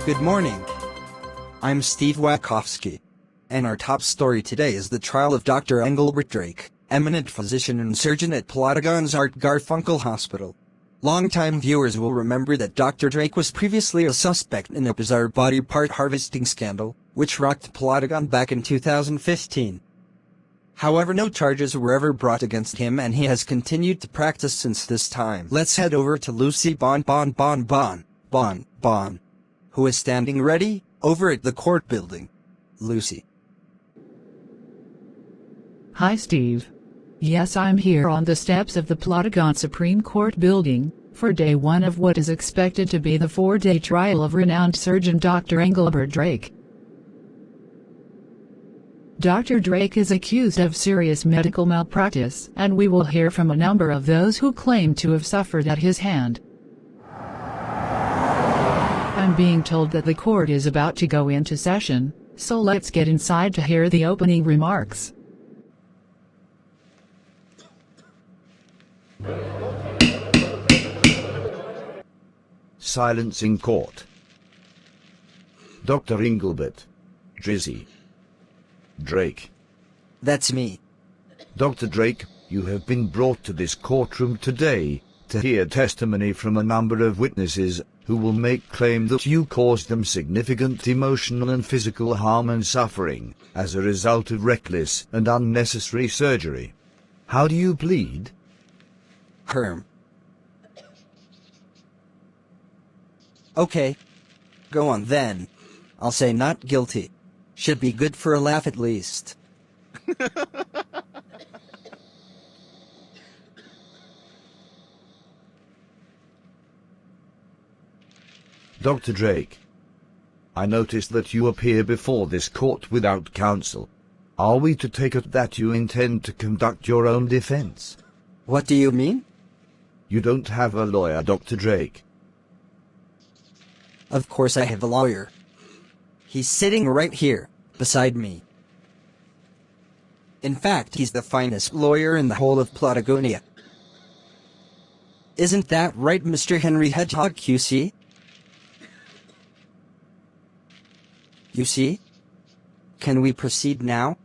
Good morning. I'm Steve Wachowski. And our top story today is the trial of Dr. Engelbert Drake, eminent physician and surgeon at Plotagon's Art Garfunkel Hospital. Longtime viewers will remember that Dr. Drake was previously a suspect in a bizarre body part harvesting scandal, which rocked Plotagon back in 2015. However, no charges were ever brought against him and he has continued to practice since this time. Let's head over to Lucy Bon, who is standing ready, over at the court building. Lucy. Hi, Steve. Yes, I'm here on the steps of the Plotagon Supreme Court building, for day one of what is expected to be the 4-day trial of renowned surgeon Dr. Engelbert Drake. Dr. Drake is accused of serious medical malpractice, and we will hear from a number of those who claim to have suffered at his hand. I'm being told that the court is about to go into session, so let's get inside to hear the opening remarks. Silence in court. Dr. Engelbert Drake. That's me. Dr. Drake, you have been brought to this courtroom today to hear testimony from a number of witnesses who will make claim that you caused them significant emotional and physical harm and suffering as a result of reckless and unnecessary surgery. How do you plead? Okay. Go on then. I'll say not guilty. Should be good for a laugh at least. Dr. Drake, I notice that you appear before this court without counsel. Are we to take it that you intend to conduct your own defense? What do you mean? You don't have a lawyer, Dr. Drake. Of course I have a lawyer. He's sitting right here, beside me. In fact, he's the finest lawyer in the whole of Plotagonia. Isn't that right, Mr. Henry Hedgehog QC? You see? Can we proceed now?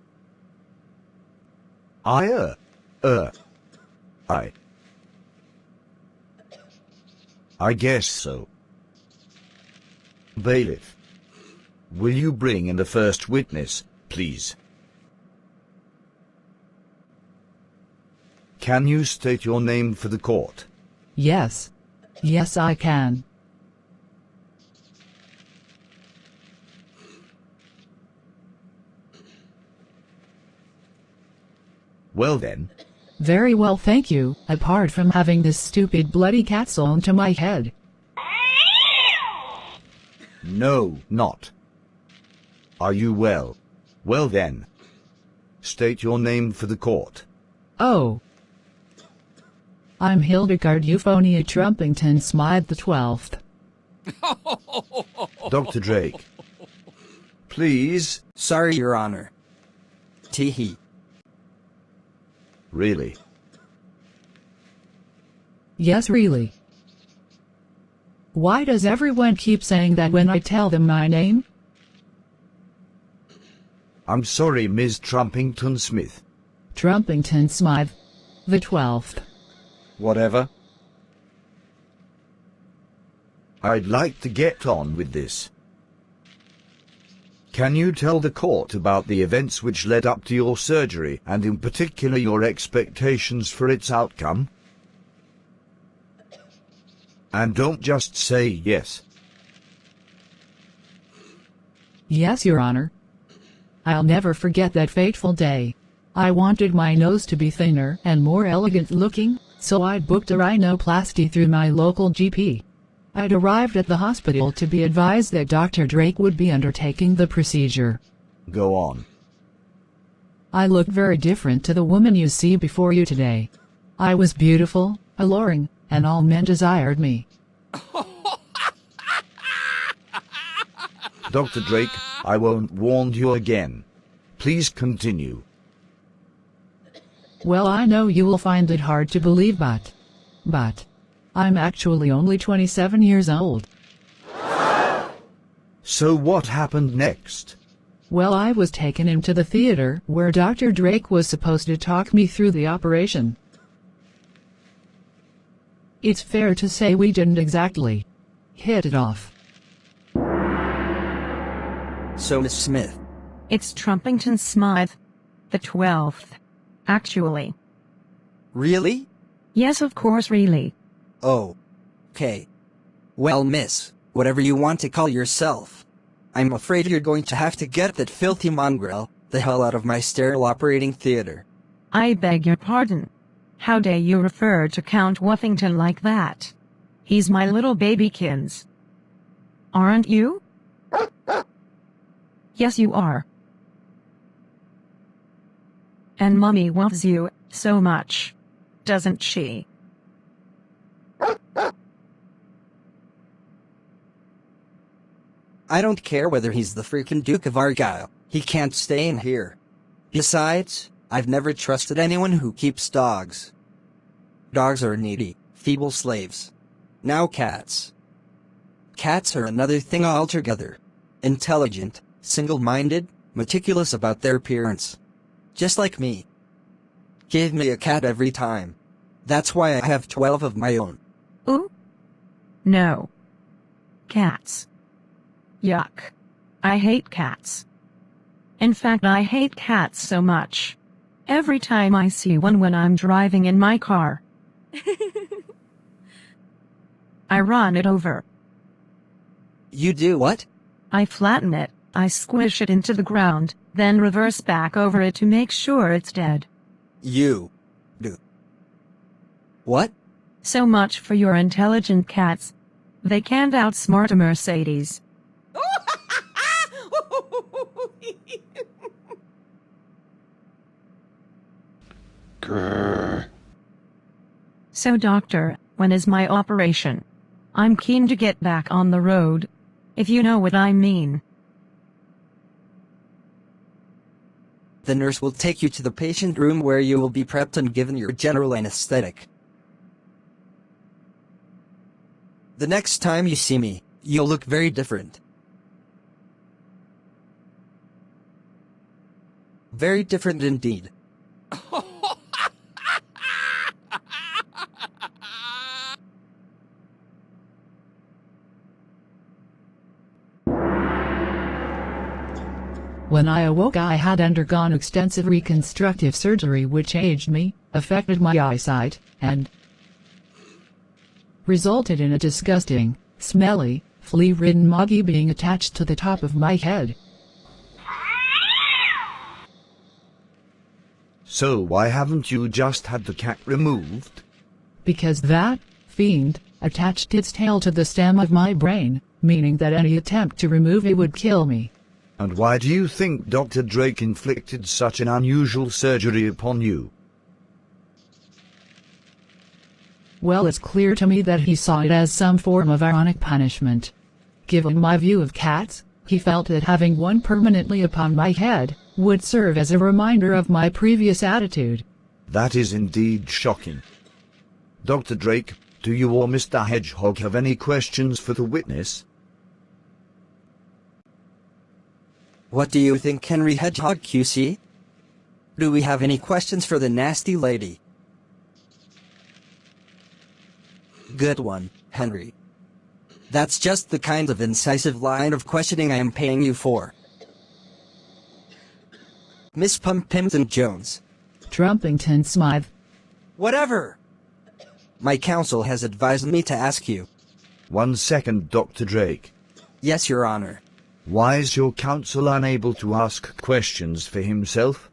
I guess so. Bailiff, will you bring in the first witness, please? Can you state your name for the court? Yes. Yes, I can. Well then. Very well, thank you, apart from having this stupid bloody cat sewn to my head. No, not. Are you well? Well then. State your name for the court. Oh. I'm Hildegard Euphonia Trumpington Smythe the 12th. Dr. Drake. Please. Sorry, Your Honor. Teehee. Really? Yes, really. Why does everyone keep saying that when I tell them my name? I'm sorry, Ms. Trumpington Smith. Trumpington Smythe the 12th. Whatever. I'd like to get on with this. Can you tell the court about the events which led up to your surgery, and in particular your expectations for its outcome? And don't just say yes. Yes, Your Honor. I'll never forget that fateful day. I wanted my nose to be thinner and more elegant looking, so I booked a rhinoplasty through my local GP. I'd arrived at the hospital to be advised that Dr. Drake would be undertaking the procedure. Go on. I looked very different to the woman you see before you today. I was beautiful, alluring, and all men desired me. Dr. Drake, I won't warn you again. Please continue. Well, I know you will find it hard to believe, but I'm actually only 27 years old. So what happened next? Well, I was taken into the theater where Dr. Drake was supposed to talk me through the operation. It's fair to say we didn't exactly hit it off. So, Miss Smith, It's Trumpington Smythe. The 12th. Actually. really? Yes, of course, really. Oh. Okay. Well, miss, whatever you want to call yourself. I'm afraid you're going to have to get that filthy mongrel the hell out of my sterile operating theater. I beg your pardon. How dare you refer to Count Wuffington like that? He's my little babykins. Aren't you? Yes, you are. And Mummy loves you so much. Doesn't she? I don't care whether he's the freaking Duke of Argyle. He can't stay in here. Besides, I've never trusted anyone who keeps dogs. Dogs are needy, feeble slaves. Now cats. Cats are another thing altogether. Intelligent, single-minded, meticulous about their appearance. Just like me. Give me a cat every time. That's why I have 12 of my own. Ooh? No. Cats. Yuck. I hate cats. In fact, I hate cats so much. Every time I see one when I'm driving in my car, I run it over. You do what? I flatten it, I squish it into the ground, then reverse back over it to make sure it's dead. You do. What? So much for your intelligent cats. They can't outsmart a Mercedes. So doctor, when is my operation? I'm keen to get back on the road, if you know what I mean. The nurse will take you to the patient room where you will be prepped and given your general anesthetic. The next time you see me, you'll look very different. Very different indeed. When I awoke, I had undergone extensive reconstructive surgery which aged me, affected my eyesight, and resulted in a disgusting, smelly, flea-ridden moggy being attached to the top of my head. So why haven't you just had the cat removed? Because that fiend attached its tail to the stem of my brain, meaning that any attempt to remove it would kill me. And why do you think Dr. Drake inflicted such an unusual surgery upon you? Well, it's clear to me that he saw it as some form of ironic punishment. Given my view of cats, he felt that having one permanently upon my head would serve as a reminder of my previous attitude. That is indeed shocking. Dr. Drake, do you or Mr. Hedgehog have any questions for the witness? What do you think, Henry Hedgehog QC? Do we have any questions for the nasty lady? Good one, Henry. That's just the kind of incisive line of questioning I am paying you for. Miss Pumpington Jones. Trumpington Smythe. Whatever! My counsel has advised me to ask you. 1 second, Dr. Drake. Yes, Your Honor. Why is your counsel unable to ask questions for himself?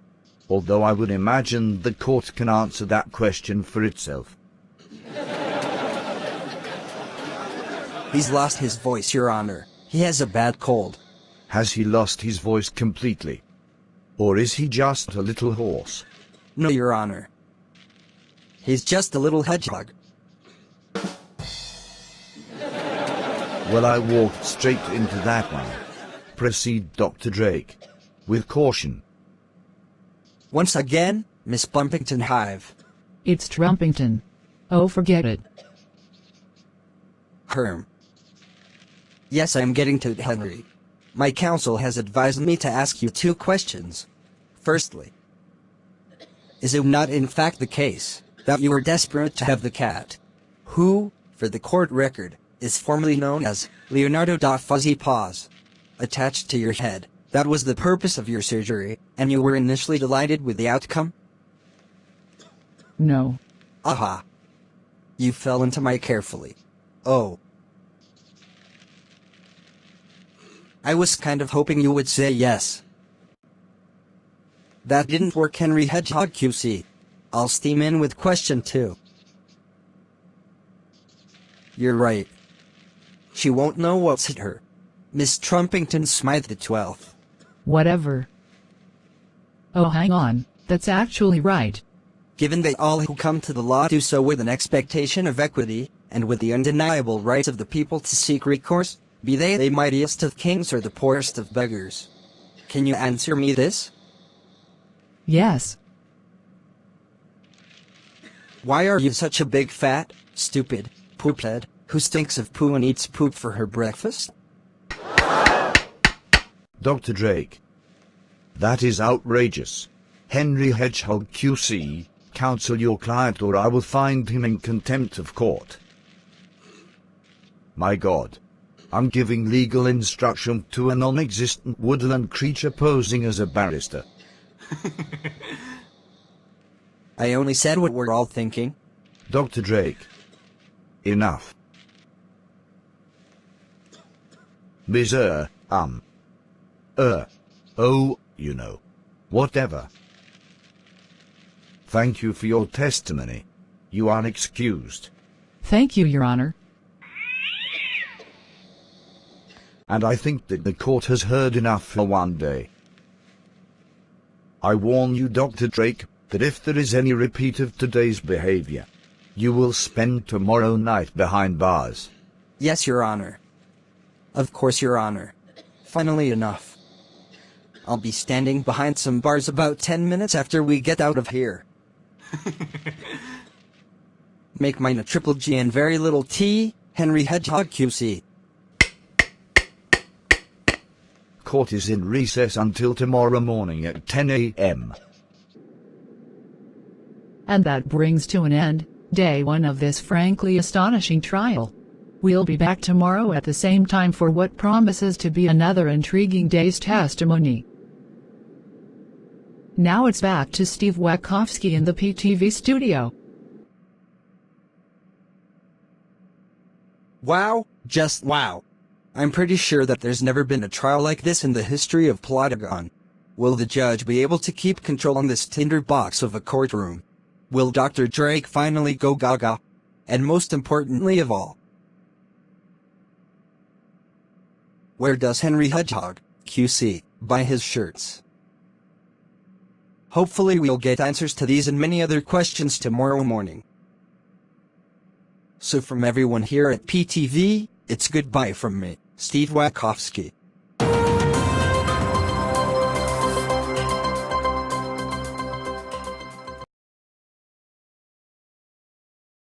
Although I would imagine the court can answer that question for itself. He's lost his voice, Your Honor. He has a bad cold. Has he lost his voice completely? Or is he just a little hoarse? No, Your Honor. He's just a little hedgehog. Well, I walked straight into that one. Proceed, Dr. Drake. With caution. Once again, Miss Pumpington Hive. It's Trumpington. Oh, forget it. Herm. Yes, I am getting to it, Henry. My counsel has advised me to ask you 2 questions. Firstly, is it not in fact the case that you were desperate to have the cat, who, for the court record, is formally known as Leonardo da Fuzzy Paws, attached to your head? That was the purpose of your surgery, and you were initially delighted with the outcome? No. Aha. You fell into my carefully. Oh. I was kind of hoping you would say yes. That didn't work, Henry Hedgehog QC. I'll steam in with question 2. You're right. She won't know what's hit her. Miss Trumpington Smythe the 12th. Whatever. Oh, hang on, that's actually right. Given that all who come to the law do so with an expectation of equity, and with the undeniable right of the people to seek recourse, be they the mightiest of kings or the poorest of beggars. Can you answer me this? Yes. Why are you such a big fat, stupid, poophead, who stinks of poo and eats poop for her breakfast? Dr. Drake. That is outrageous. Henry Hedgehog QC, counsel your client or I will find him in contempt of court. My God. I'm giving legal instruction to a non-existent woodland creature posing as a barrister. I only said what we're all thinking. Dr. Drake. Enough. Ms. You know. Whatever. Thank you for your testimony. You are excused. Thank you, Your Honor. And I think that the court has heard enough for one day. I warn you, Dr. Drake, that if there is any repeat of today's behavior, you will spend tomorrow night behind bars. Yes, Your Honor. Of course, Your Honor. Finally enough. I'll be standing behind some bars about 10 minutes after we get out of here. Make mine a triple G and very little T, Henry Hedgehog QC. Court is in recess until tomorrow morning at 10 a.m. And that brings to an end day 1 of this frankly astonishing trial. We'll be back tomorrow at the same time for what promises to be another intriguing day's testimony. Now it's back to Steve Wachowski in the PTV studio. Wow, just wow. I'm pretty sure that there's never been a trial like this in the history of plotagon. Will the judge be able to keep control on this tinderbox of a courtroom? Will Dr. Drake finally go gaga? And most importantly of all, where does Henry Hedgehog QC buy his shirts? Hopefully we'll get answers to these and many other questions tomorrow morning. So from everyone here at PTV, it's goodbye from me, Steve Wachowski.